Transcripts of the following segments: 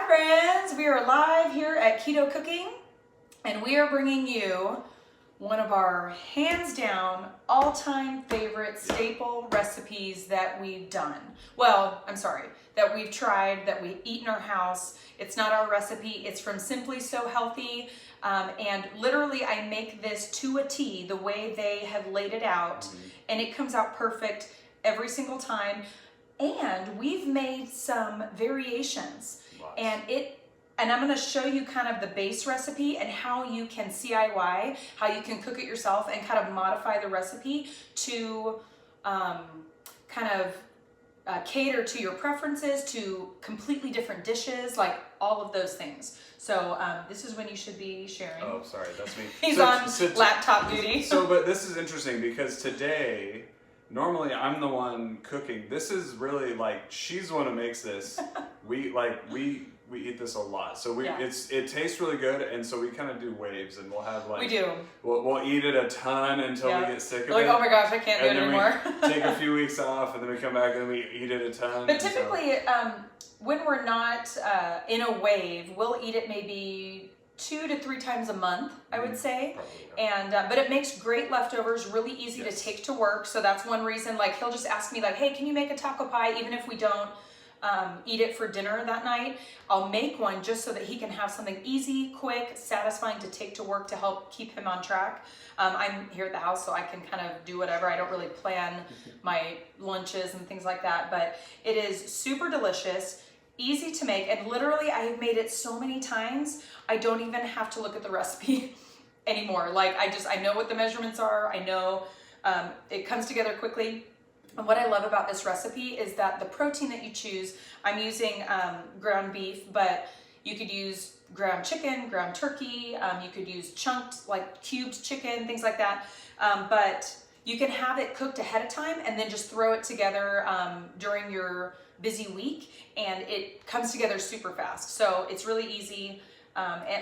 friends, we are live here at Keto Cooking, and we are bringing you one of our hands down all-time favorite staple recipes that we've done. Well, I'm sorry, that we've tried, that we eat in our house. It's not our recipe, it's from Simply So Healthy, and literally I make this to a T the way they have laid it out, and it comes out perfect every single time. And we've made some variations. And I'm going to show you kind of the base recipe and how you can DIY, how you can cook it yourself and kind of modify the recipe to cater to your preferences, to completely different dishes, like all of those things. So this is when you should be sharing. Oh, sorry, that's me. He's on laptop duty. But this is interesting because today, normally I'm the one cooking. This is really like, she's the one who makes this. We eat this a lot. So it tastes really good, and so we kind of do waves, and we'll have like... We do. We'll eat it a ton until we get sick of it. Like, oh my gosh, I can't do it anymore. We take a few weeks off, and then we come back and we eat it a ton. But typically, when we're not in a wave, we'll eat it maybe 2 to 3 times a month, I would say. Probably, yeah. And but it makes great leftovers, really easy to take to work. So that's one reason. Like, he'll just ask me like, hey, can you make a taco pie, even if we don't eat it for dinner that night? I'll make one just so that he can have something easy, quick, satisfying to take to work to help keep him on track. I'm here at the house, so I can kind of do whatever. I don't really plan my lunches and things like that, but it is super delicious, easy to make, and literally I have made it so many times I don't even have to look at the recipe anymore. Like, I know what the measurements are. I know it comes together quickly. And what I love about this recipe is that the protein that you choose, I'm using ground beef, but you could use ground chicken, ground turkey, you could use chunked, like cubed chicken, things like that. But you can have it cooked ahead of time and then just throw it together during your busy week, and it comes together super fast. So it's really easy.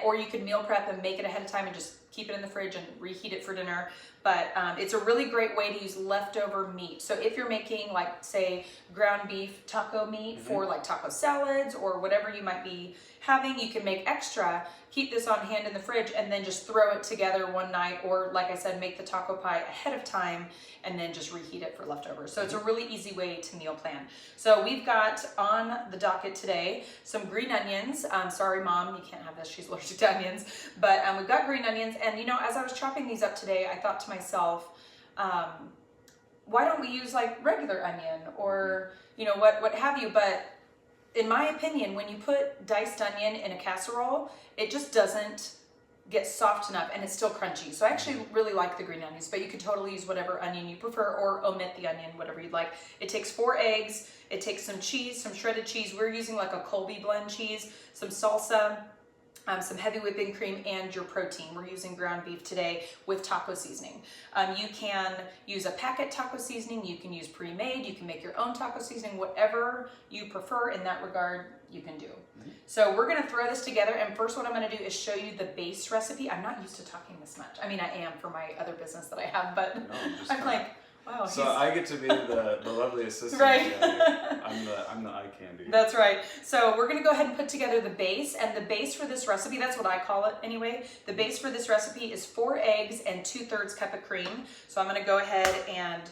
Or you can meal prep and make it ahead of time and just keep it in the fridge and reheat it for dinner. But it's a really great way to use leftover meat. So if you're making, like, say, ground beef taco meat for like taco salads or whatever you might be having, you can make extra, keep this on hand in the fridge, and then just throw it together one night, or like I said, make the taco pie ahead of time and then just reheat it for leftovers. So it's a really easy way to meal plan. So we've got on the docket today some green onions. Sorry, Mom, you can't have this. She's allergic to onions. But we've got green onions. And, you know, as I was chopping these up today, I thought to myself, why don't we use like regular onion or, you know, what have you? But in my opinion, when you put diced onion in a casserole, it just doesn't get soft enough, and it's still crunchy. So I actually really like the green onions, but you could totally use whatever onion you prefer or omit the onion, whatever you'd like. It takes 4 eggs. It takes some cheese, some shredded cheese. We're using like a Colby blend cheese, some salsa, some heavy whipping cream, and your protein. We're using ground beef today with taco seasoning. You can use a packet taco seasoning. You can use pre-made. You can make your own taco seasoning. Whatever you prefer in that regard, you can do. So we're gonna throw this together, and first what I'm gonna do is show you the base recipe. I'm not used to talking this much. I mean, I am for my other business that I have, but I'm like, wow. So I get to be the lovely assistant. Right. I'm the eye candy. That's right. So we're going to go ahead and put together the base, and the base for this recipe, that's what I call it anyway. The base for this recipe is 4 eggs and 2/3 cup of cream. So I'm going to go ahead and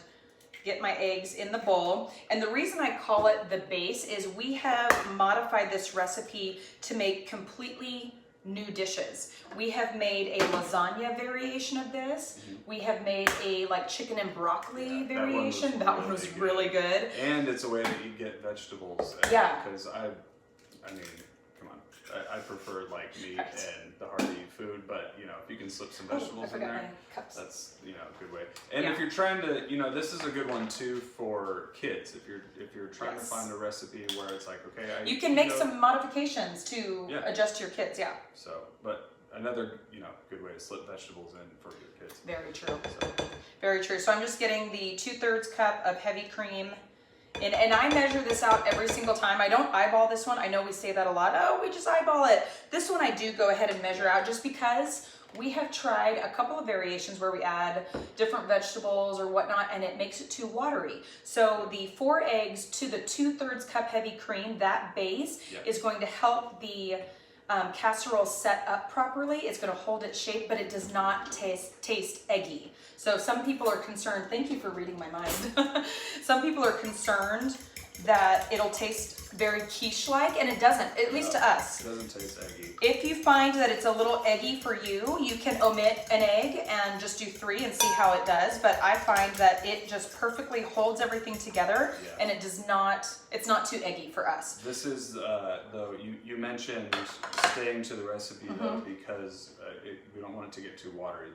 get my eggs in the bowl. And the reason I call it the base is we have modified this recipe to make completely new dishes. We have made a lasagna variation of this. We have made a like chicken and broccoli variation. That one was really good. And it's a way that you get vegetables. Because I mean, come on. I prefer like meat and the hearty food, but you know, if you can slip some vegetables in there, that's, you know, a good way. And if you're trying to, you know, this is a good one too for kids. If you're trying to find a recipe where it's like, okay, you can make some modifications to adjust to your kids. Yeah. So, but another, you know, good way to slip vegetables in for your kids. Very true. Very true. So I'm just getting the 2/3 cup of heavy cream. And I measure this out every single time. I don't eyeball this one. I know we say that a lot. Oh, we just eyeball it. This one I do go ahead and measure out just because We have tried a couple of variations where we add different vegetables or whatnot, and it makes it too watery. So the 4 eggs to the 2/3 cup heavy cream, that base is going to help the casserole set up properly. It's going to hold its shape, but it does not taste eggy. So some people are concerned, thank you for reading my mind. Some people are concerned that it'll taste very quiche-like, and it doesn't, at least to us. It doesn't taste eggy. If you find that it's a little eggy for you, you can omit an egg and just do 3 and see how it does. But I find that it just perfectly holds everything together, and it does not, it's not too eggy for us. This is, though, you mentioned staying to the recipe, though, because we don't want it to get too watery.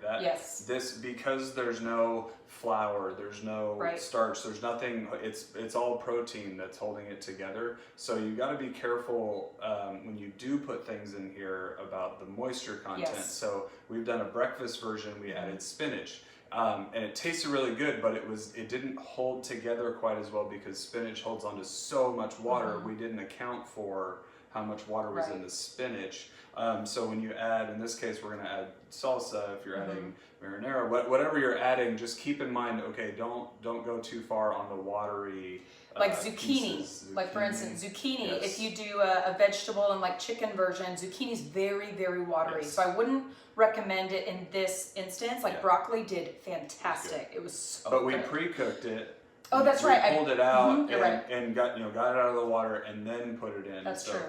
Because there's no flour, there's no starch, there's nothing, it's all protein that's holding it together. So you got to be careful when you do put things in here about the moisture content. So we've done a breakfast version, we added spinach. And it tasted really good, but it didn't hold together quite as well because spinach holds onto so much water. We didn't account for how much water was in the spinach. So when you add, in this case, we're going to add salsa. If you're adding marinara, whatever you're adding, just keep in mind, okay, don't go too far on the watery. Like zucchini, like for instance, zucchini, if you do a vegetable and like chicken version, zucchini is very, very watery. So I wouldn't recommend it in this instance. Like broccoli did fantastic. It was so But good. we pre-cooked it. Oh, that's right. We pulled it out and got it out of the water and then put it in. That's true.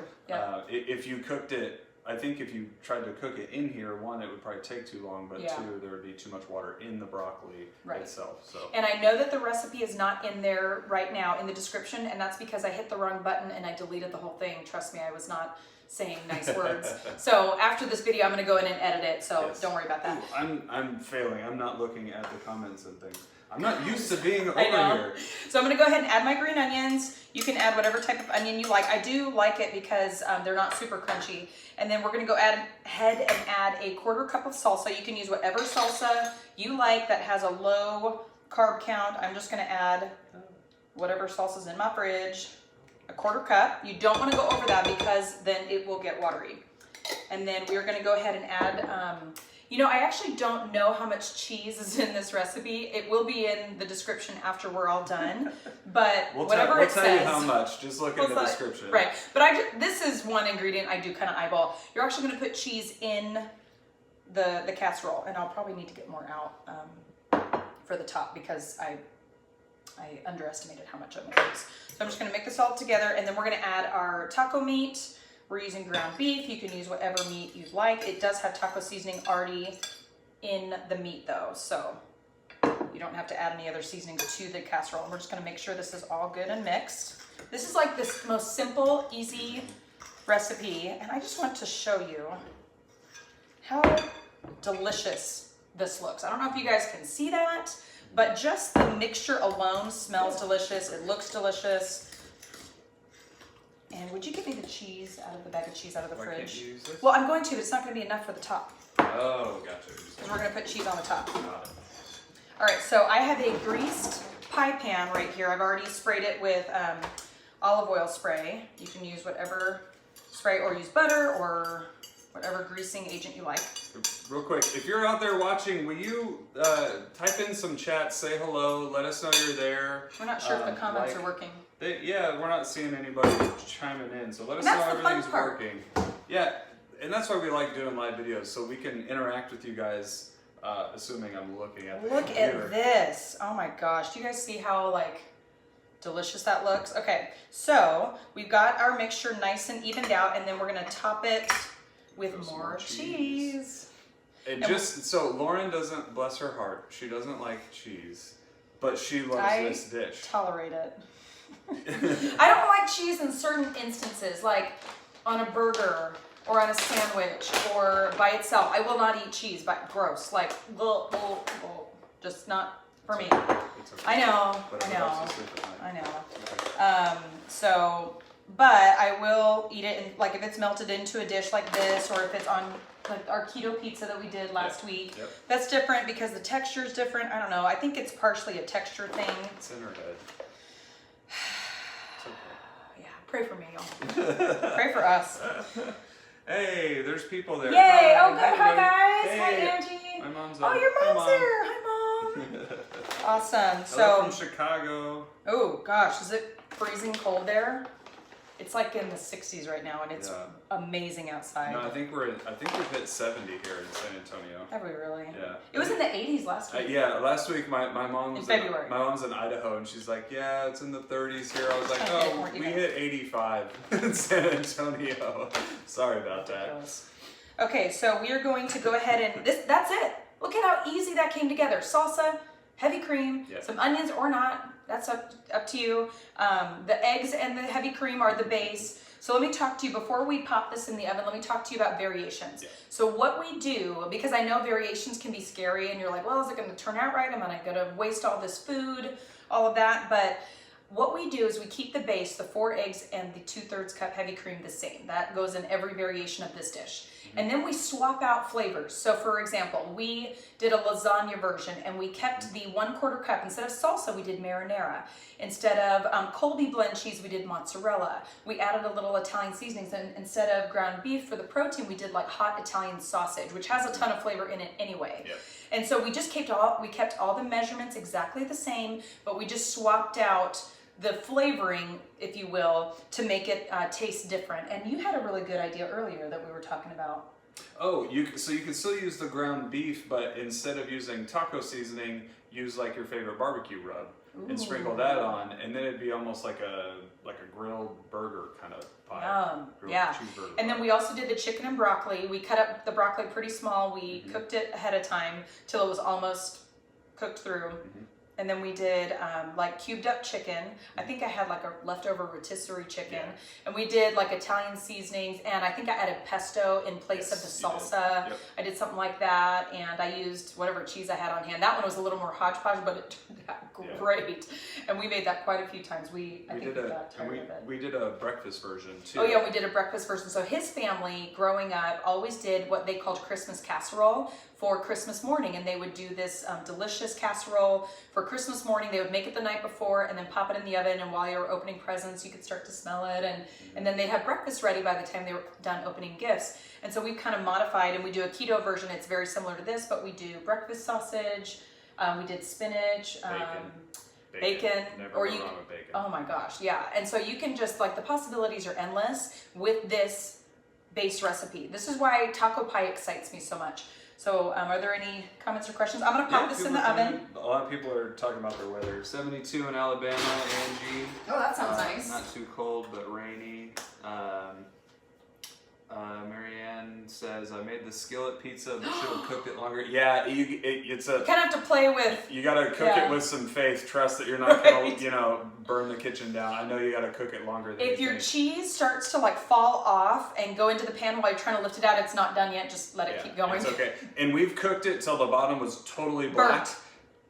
If you cooked it, I think if you tried to cook it in here, 1, it would probably take too long, but 2, there would be too much water in the broccoli itself. So. And I know that the recipe is not in there right now in the description, and that's because I hit the wrong button and I deleted the whole thing. Trust me, I was not saying nice words. So after this video, I'm going to go in and edit it, so don't worry about that. Ooh, I'm failing. I'm not looking at the comments and things. I'm not used to being over here. So I'm going to go ahead and add my green onions. You can add whatever type of onion you like. I do like it because they're not super crunchy. And then we're going to go ahead and add a 1/4 cup of salsa. You can use whatever salsa you like that has a low carb count. I'm just going to add whatever salsa's in my fridge, a 1/4 cup. You don't want to go over that because then it will get watery. And then we're going to go ahead and add... you know, I actually don't know how much cheese is in this recipe. It will be in the description after we're all done. But whatever it says... We'll tell you how much. Just look in the description. Right. But this is one ingredient I do kind of eyeball. You're actually going to put cheese in the casserole. And I'll probably need to get more out for the top because I underestimated how much I'm going to use. So I'm just going to mix this all together. And then we're going to add our taco meat. We're using ground beef. You can use whatever meat you'd like. It does have taco seasoning already in the meat though, so you don't have to add any other seasonings to the casserole. And we're just gonna make sure this is all good and mixed. This is like this most simple, easy recipe, and I just want to show you how delicious this looks. I don't know if you guys can see that, but just the mixture alone smells delicious. It looks delicious. And would you give me the cheese out of the bag of cheese out of the fridge? Can't you use this? Well, I'm going to, but it's not going to be enough for the top. Oh, gotcha. Because we're going to put cheese on the top. Got it. All right, so I have a greased pie pan right here. I've already sprayed it with olive oil spray. You can use whatever spray or use butter or whatever greasing agent you like. Real quick, if you're out there watching, will you type in some chat, say hello, let us know you're there. We're not sure if the comments are working. We're not seeing anybody chiming in, so let us know everything's working. Yeah, and that's why we like doing live videos, so we can interact with you guys, assuming I'm looking at the computer. Look at this. Oh my gosh. Do you guys see how like delicious that looks? Okay, so we've got our mixture nice and evened out, and then we're going to top it with more cheese. And just so Lauren doesn't, bless her heart, she doesn't like cheese, but she loves this dish. Tolerate it. I don't like cheese in certain instances, like on a burger or on a sandwich or by itself. I will not eat cheese, but gross. Like, just not for me. It's okay. I know. But I will eat it, and like if it's melted into a dish like this, or if it's on like our keto pizza that we did last week. That's different because the texture is different. I don't know. I think it's partially a texture thing. It's in her head. Yeah, pray for me, y'all. Pray for us. Hey, there's people there. Yay! Hi. Oh, good. Hi, guys. Hey. Hi, Angie. My mom's Oh, on. your mom's Hi, here. Hi, Mom. Awesome. Hello from Chicago. Oh gosh, is it freezing cold there? It's like in the 60s right now, and it's amazing outside. No, I think we've hit 70 here in San Antonio. Have we really? Yeah. It was in the 80s last week. Yeah, last week my mom was in February. My mom's in Idaho, and she's like, yeah, it's in the 30s here. I was like, oh, we hit 85 in San Antonio. Sorry about that. Okay, so we are going to go ahead and that's it. Look at how easy that came together. Salsa, heavy cream, some onions or not. That's up to you. The eggs and the heavy cream are the base. So let me talk to you, before we pop this in the oven, let me talk to you about variations. Yeah. So what we do, because I know variations can be scary and you're like, well, is it gonna turn out right? Am I gonna waste all this food, all of that? But what we do is we keep the base, the 4 eggs and the 2/3 cup heavy cream the same. That goes in every variation of this dish. And then we swap out flavors. So for example, we did a lasagna version and we kept the 1/4 cup. Instead of salsa, we did marinara. Instead of Colby blend cheese, we did mozzarella. We added a little Italian seasonings, and instead of ground beef for the protein, we did like hot Italian sausage, which has a ton of flavor in it anyway. Yep. And so we just kept all the measurements exactly the same, but we just swapped out the flavoring, if you will, to make it taste different. And you had a really good idea earlier that we were talking about. Oh, so you can still use the ground beef, but instead of using taco seasoning, use like your favorite barbecue rub. Ooh. And sprinkle that on, and then it'd be almost like a grilled burger kind of pie. Yeah. And then we also did the chicken and broccoli. We cut up the broccoli pretty small. We cooked it ahead of time till it was almost cooked through. And then we did like cubed up chicken. I think I had like a leftover rotisserie chicken. And we did like Italian seasonings, and I think I added pesto in place of the salsa. Yep. I did something like that, and I used whatever cheese I had on hand. That one was a little more hodgepodge, but it turned out great. And we made that quite a few times. We did a breakfast version too. Oh yeah, we did a breakfast version. So his family growing up always did what they called Christmas casserole for Christmas morning, and they would do this delicious casserole for Christmas morning. They would make it the night before and then pop it in the oven, and while you were opening presents, you could start to smell it, and then they'd have breakfast ready by the time they were done opening gifts. And so we've kind of modified, and we do a keto version. It's very similar to this, but we do breakfast sausage, we did spinach, bacon. Never go wrong with bacon. Oh my gosh, yeah. And so you can just, like, the possibilities are endless with this base recipe. This is why taco pie excites me so much. So are there any comments or questions? I'm going to pop this in the oven. A lot of people are talking about their weather. 72 in Alabama, Angie. Oh, that sounds nice. Not too cold, but rainy. Marianne says, I made the skillet pizza, but should have cooked it longer. Yeah, it's a... You kind of have to play with... You got to cook it with some faith. Trust that you're not going to, burn the kitchen down. I know you got to cook it longer than if your cheese starts to like fall off and go into the pan while you're trying to lift it out, it's not done yet. Just let it keep going. It's okay. And we've cooked it till the bottom was totally black. Burnt.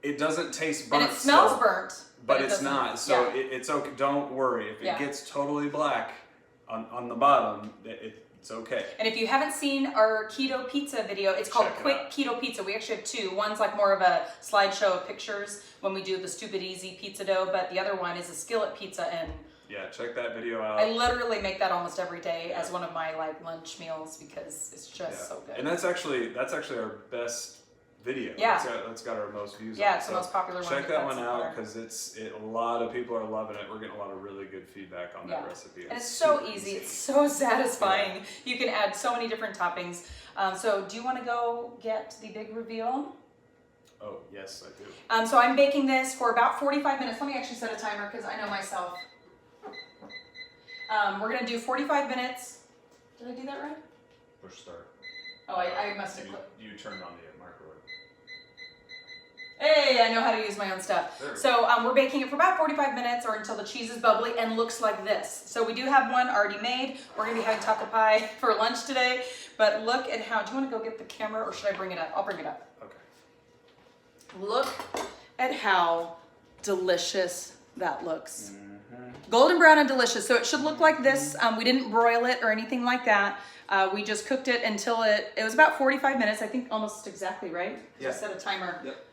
It doesn't taste burnt. And it smells burnt. But it's not. So it's okay. Don't worry. If it gets totally black on the bottom, it's okay. And if you haven't seen our keto pizza video, it's called Quick Keto Pizza. We actually have 2. One's like more of a slideshow of pictures when we do the stupid easy pizza dough, but the other one is a skillet pizza. And yeah, check that video out. I literally make that almost every day as one of my like lunch meals because it's just so good. And that's actually our best video. Yeah, that's got our most views. Yeah, it's the most popular one. Check that one out because a lot of people are loving it. We're getting a lot of really good feedback on that recipe. And it's so easy. It's so satisfying. Yeah. You can add so many different toppings. So do you want to go get the big reveal? Oh, yes, I do. So I'm baking this for about 45 minutes. Let me actually set a timer because I know myself. We're going to do 45 minutes. Did I do that right? Push start. Oh, I must have. You turned on the microwave. Hey, I know how to use my own stuff. So we're baking it for about 45 minutes or until the cheese is bubbly and looks like this. So we do have one already made. We're going to be having taco pie for lunch today. But look at how, do you want to go get the camera or should I bring it up? I'll bring it up. Okay. Look at how delicious that looks. Golden brown and delicious. So it should look like this. We didn't broil it or anything like that. We just cooked it until it was about 45 minutes. I think almost exactly, right? Yeah. Just set a timer. Yep.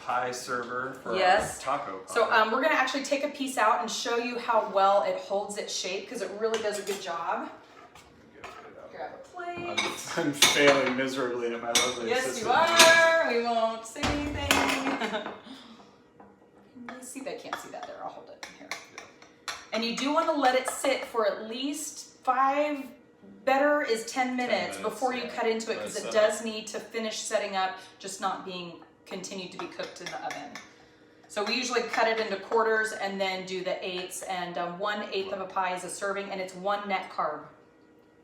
pie server for yes. our taco pie. So we're gonna actually take a piece out and show you how well it holds its shape because it really does a good job. Grab a plate. I'm failing miserably at my lovely Yes, assistant. you are. We won't say anything. See, they can't see that there. I'll hold it here. And you do want to let it sit for at least 5, better is 10 minutes before you cut into it because it does need to finish setting up, just not being continued to be cooked in the oven. So we usually cut it into quarters and then do the eighths, and 1/8 of a pie is a serving, and it's 1 net carb.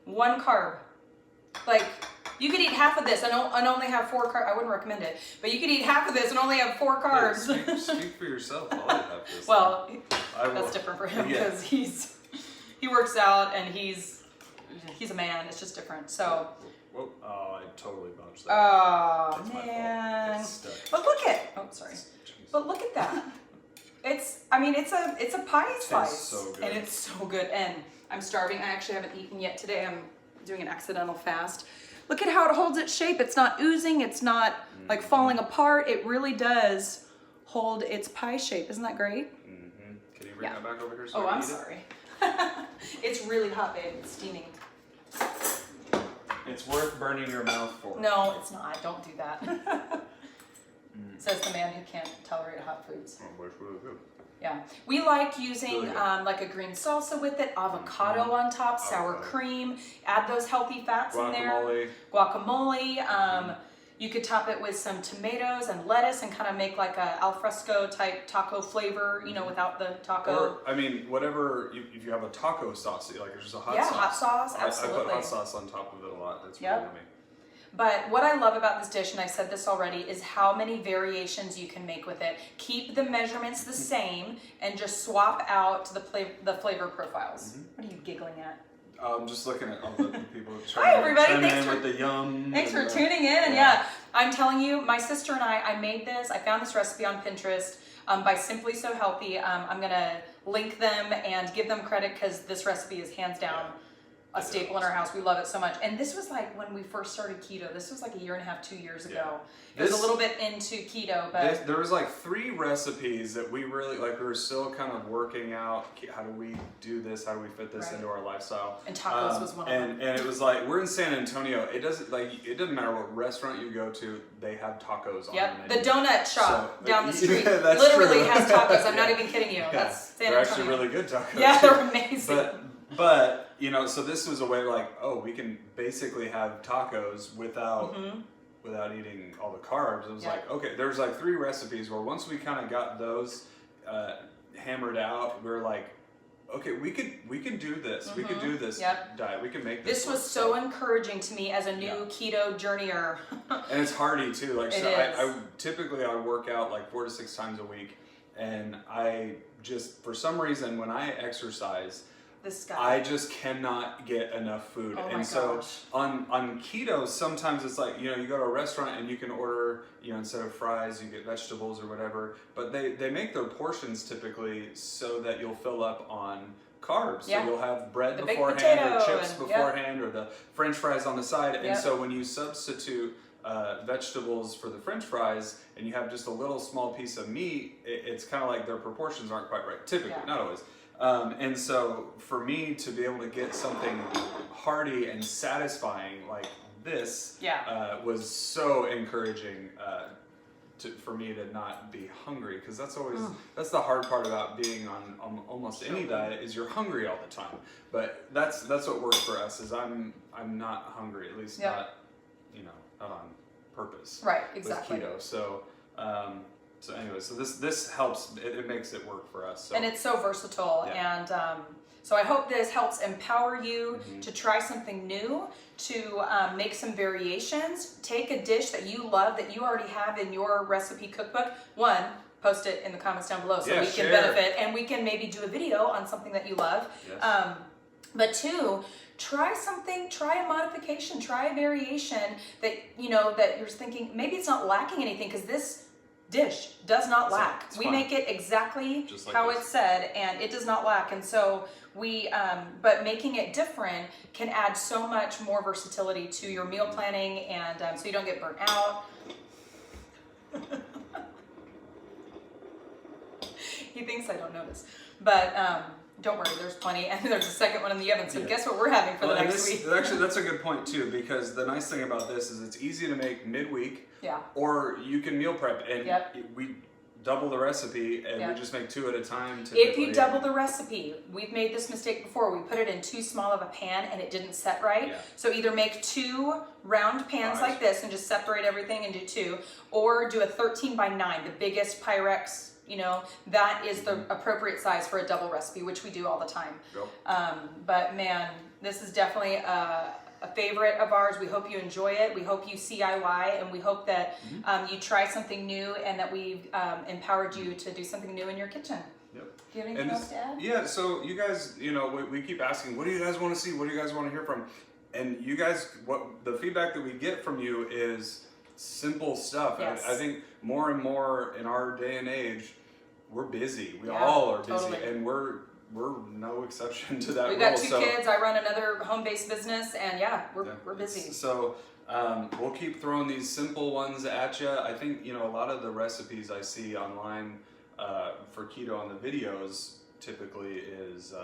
1 carb. Like, you could eat half of this and only have 4 carbs. I wouldn't recommend it, but you could eat half of this and only have 4 carbs. Yeah, speak for yourself. I'll have this. Well, that's different for him because he works out and he's a man. It's just different. So. Whoa. Oh, I totally botched that. Oh, that's man. It's stuck. But look at. Oh, sorry. But look at that. It's a pie slice. So good. And it's so good. And I'm starving. I actually haven't eaten yet today. I'm doing an accidental fast. Look at how it holds its shape. It's not oozing. It's not like falling apart. It really does hold its pie shape. Isn't that great? Mm-hmm. Can you bring that back over here? So I'm sorry. It's really hot, babe. It's steaming. It's worth burning your mouth for. No, it's not. Don't do that. Says the man who can't tolerate hot foods. Oh, it's really good. Yeah, we like using like a green salsa with it, avocado on top, sour cream. Add those healthy fats in there. Guacamole. You could top it with some tomatoes and lettuce and kind of make like a al fresco type taco flavor, you know, without the taco. Or, I mean, whatever, if you have a taco sauce, like there's just a hot sauce. Yeah, hot sauce, absolutely. I put hot sauce on top of it a lot. That's really yummy. But what I love about this dish, and I've said this already, is how many variations you can make with it. Keep the measurements the same and just swap out the flavor profiles. What are you giggling at? I'm just looking at all the people Hi everybody, with the yum. Thanks for tuning in. Yeah, I'm telling you, my sister and I made this. I found this recipe on Pinterest by Simply So Healthy. I'm gonna link them and give them credit because this recipe is hands down a staple in our house. We love it so much. And this was like when we first started keto. This was like 1.5 years, 2 years ago. It was a little bit into keto, but there was like 3 recipes that we really like. We were still kind of working out. How do we do this? How do we fit this into our lifestyle? And tacos was one of them. And it was like, we're in San Antonio. It doesn't matter what restaurant you go to. They have tacos on the menu. The donut shop down the street that's literally true. has tacos. I'm not even kidding you. Yeah. That's San They're Antonio. actually really good tacos. Yeah, they're amazing. But you know, so this was a way like, oh, we can basically have tacos without eating all the carbs. It was like, okay, there was like 3 recipes where once we kind of got those hammered out, we were like, okay, we can do this. We could do this diet. We can make this. This was so encouraging to me as a new keto journeyer. And it's hearty too. Like, it so is. I typically I work out like 4 to 6 times a week, and I just, for some reason, when I exercise, I just cannot get enough food. So on keto, sometimes it's like, you know, you go to a restaurant and you can order, you know, instead of fries, you get vegetables or whatever. But they make their portions typically so that you'll fill up on carbs. So you'll have bread beforehand or chips beforehand or the French fries on the side. And so when you substitute vegetables for the French fries and you have just a little small piece of meat, it's kind of like their proportions aren't quite right. Typically, not always. And so for me to be able to get something hearty and satisfying like this was so encouraging for me to not be hungry, because that's always that's the hard part about being on almost any diet is you're hungry all the time. But that's what works for us is I'm not hungry, at least not, you know, not on purpose. Right, exactly. With keto. So anyway, so this helps. It makes it work for us. So. And it's so versatile. And so I hope this helps empower you to try something new, to make some variations. Take a dish that you love, that you already have in your recipe cookbook. 1, post it in the comments down below so we can benefit, and we can maybe do a video on something that you love. Yes. But 2, try something, try a modification, try a variation that, you know, that you're thinking, maybe it's not lacking anything, because this dish does not lack. We make it exactly like how it's said, and it does not lack. And so we, but making it different can add so much more versatility to your meal planning, and so you don't get burnt out. He thinks I don't notice. But don't worry, there's plenty. And there's a second one in the oven. So guess what we're having for the next week? Actually, that's a good point too, because the nice thing about this is it's easy to make midweek. Yeah. Or you can meal prep, and we double the recipe, and we just make 2 at a time. If you double the recipe, we've made this mistake before. We put it in too small of a pan, and it didn't set right. Yeah. So either make 2 round pans like this and just separate everything and do 2, or do a 13 by 9, the biggest Pyrex. You know, that is the appropriate size for a double recipe, which we do all the time. But man, this is definitely a favorite of ours. We hope you enjoy it. We hope you CIY, and we hope that you try something new, and that we've empowered you to do something new in your kitchen. Yep. Do you have anything else to add? Yeah, so you guys, you know, we keep asking, what do you guys want to see? What do you guys want to hear from? And you guys, what the feedback that we get from you is simple stuff. Yes. I think more and more in our day and age, we're busy. We all are busy, and we're no exception to that. We've got 2 kids. I run another home-based business, and we're busy. So we'll keep throwing these simple ones at you. I think, you know, a lot of the recipes I see online for keto on the videos typically is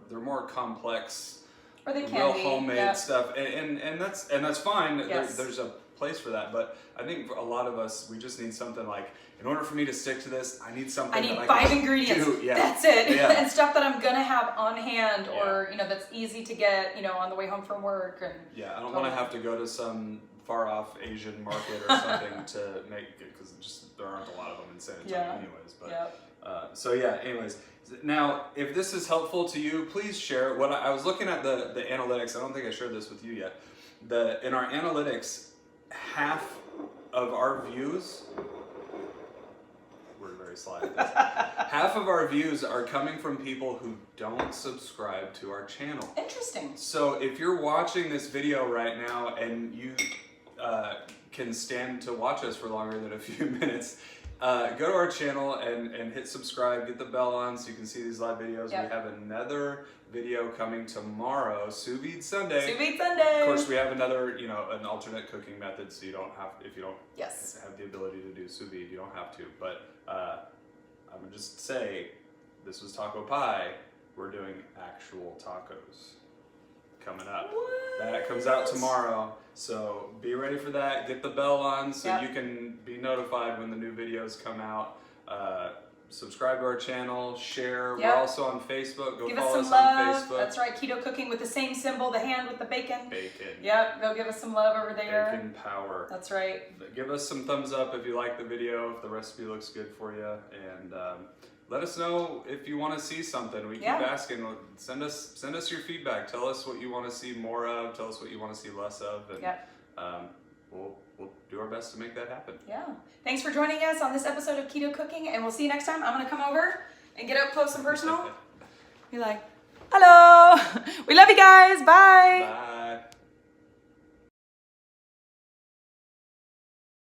they're more complex, or they can real be homemade stuff, and that's fine. Yes. There's a place for that, but I think for a lot of us, we just need something like, in order for me to stick to this, I need something. I need 5 ingredients. That's it. And stuff that I'm gonna have on hand, or you know, that's easy to get, you know, on the way home from work. And I don't want to have to go to some far off Asian market or something to make it, because just there aren't a lot of them in San Antonio anyways. But anyways. Now, if this is helpful to you, please share. What I was looking at the analytics. I don't think I shared this with you yet. In our analytics, half of our views. We're very sly at this. Half of our views are coming from people who don't subscribe to our channel. Interesting. So if you're watching this video right now and you can stand to watch us for longer than a few minutes, go to our channel and hit subscribe, get the bell on so you can see these live videos. We have another video coming tomorrow, Sous Vide Sunday. Sous Vide Sunday. Of course, we have another, you know, an alternate cooking method, so you don't have, if you don't have the ability to do sous vide, you don't have to. But I'm gonna just say, this was Taco Pie. We're doing actual tacos coming up. What? That comes out tomorrow, so be ready for that. Get the bell on so you can be notified when the new videos come out. Subscribe to our channel, share. We're also on Facebook. Go follow us on Facebook. That's right, Keto Cooking with the same symbol, the hand with the bacon. Bacon. Yep, go give us some love over there. Bacon power. That's right. Give us some thumbs up if you like the video, if the recipe looks good for you, and let us know if you want to see something. We keep asking. Send us your feedback. Tell us what you want to see more of. Tell us what you want to see less of, and we'll do our best to make that happen. Yeah. Thanks for joining us on this episode of Keto Cooking, and we'll see you next time. I'm going to come over and get up close and personal. Be like, hello. We love you guys. Bye. Bye.